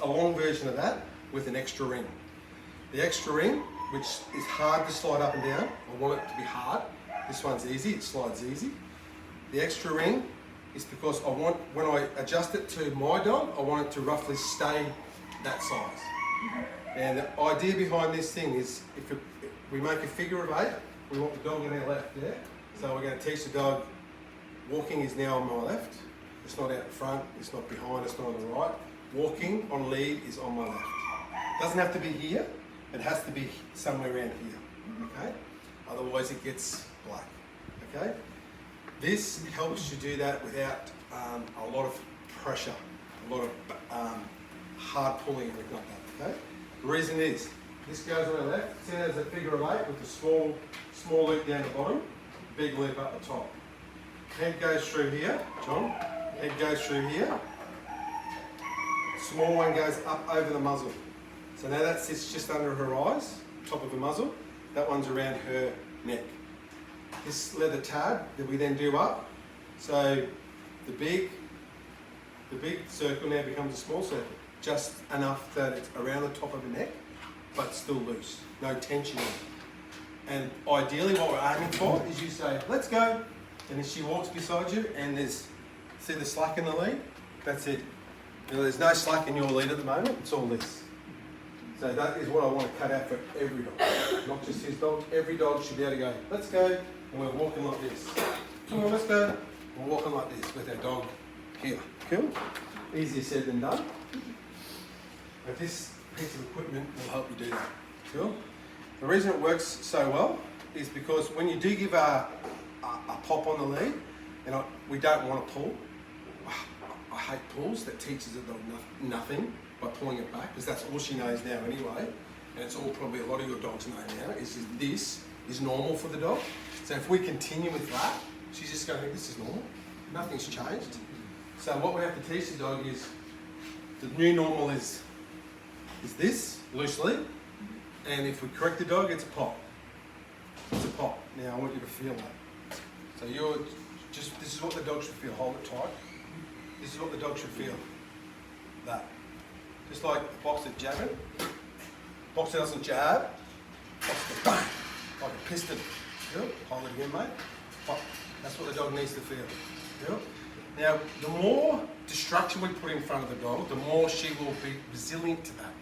long version of that with an extra ring. The extra ring, which is hard to slide up and down, I want it to be hard. This one's easy, it slides easy. The extra ring is because I want, when I adjust it to my dog, I want it to roughly stay that size. And the idea behind this thing is, if we make a figure of 8, we want the dog on our left there. So we're going to teach the dog, walking is now on my left. It's not out the front, it's not behind, it's not on the right. Walking on lead is on my left. It doesn't have to be here, it has to be somewhere around here, okay? Otherwise it gets black, okay? This helps you do that without a lot of pressure, a lot of hard pulling and everything like that, okay? The reason is, this goes on the left, see there's a figure of 8 with a small loop down the bottom, big loop up the top. Head goes through here, John, head goes through here, small one goes up over the muzzle. So now that sits just under her eyes, top of the muzzle, that one's around her neck. This leather tab that we then do up, so the big circle now becomes a small circle, just enough that it's around the top of the neck, but still loose, no tension in it. And ideally what we're aiming for is you say, let's go, and then she walks beside you and see the slack in the lead? That's it. You know, there's no slack in your lead at the moment, it's all this. So that is what I want to cut out for every dog, not just his dog. Every dog should be able to go, let's go, and we're walking like this. Come on, let's go. We're walking like this with our dog here. Cool? Easier said than done. But this piece of equipment will help you do that. Cool? The reason it works so well is because when you do give a pop on the lead, and we don't want to pull. I hate pulls. That teaches the dog nothing by pulling it back, because that's all she knows now anyway, and it's all probably a lot of your dogs know now, is just this is normal for the dog. So if we continue with that, she's just going to think this is normal. Nothing's changed. So what we have to teach the dog is the new normal is this, loosely, and if we correct the dog, it's a pop. It's a pop. Now I want you to feel that. So this is what the dog should feel. Hold it tight. This is what the dog should feel. That. Just like a boxer jabbing. Boxer doesn't jab. Boxer bang, like a piston. Good. Hold it again, mate. Pop. That's what the dog needs to feel. Good. Now, the more distraction we put in front of the dog, the more she will be resilient to that.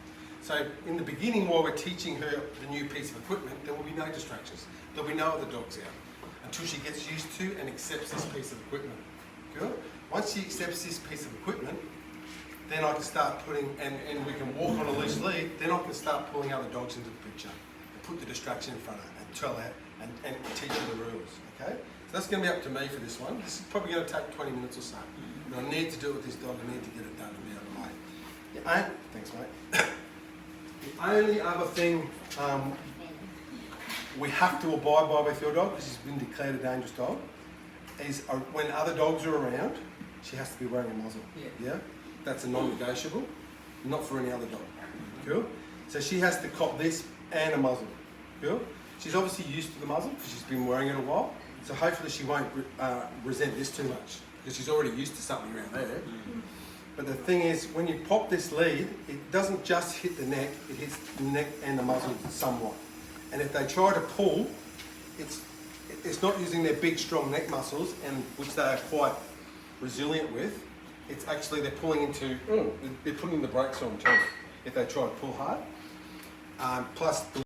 So, in the beginning, while we're teaching her the new piece of equipment, there will be no distractions. There'll be no other dogs out until she gets used to and accepts this piece of equipment. Good. Once she accepts this piece of equipment, then I can start putting, and we can walk on a loose lead, then I can start pulling other dogs into the picture and put the distraction in front of her and tell her and teach her the rules, okay? So that's going to be up to me for this one. This is probably going to take 20 minutes or so. But I need to do it with this dog, I need to get it done and be out of the way. Thanks, mate. The only other thing we have to abide by with your dog, because she's been declared a dangerous dog, is when other dogs are around, she has to be wearing a muzzle. Yeah? That's a non-negotiable, not for any other dog. Cool? So she has to cop this and a muzzle. Cool? She's obviously used to the muzzle because she's been wearing it a while. So hopefully she won't resent this too much because she's already used to something around there. But the thing is, when you pop this lead, it doesn't just hit the neck, it hits the neck and the muzzle somewhat. And if they try to pull, it's not using their big strong neck muscles, and which they are quite resilient with. It's actually they're pulling the brakes on too if they try to pull hard. Plus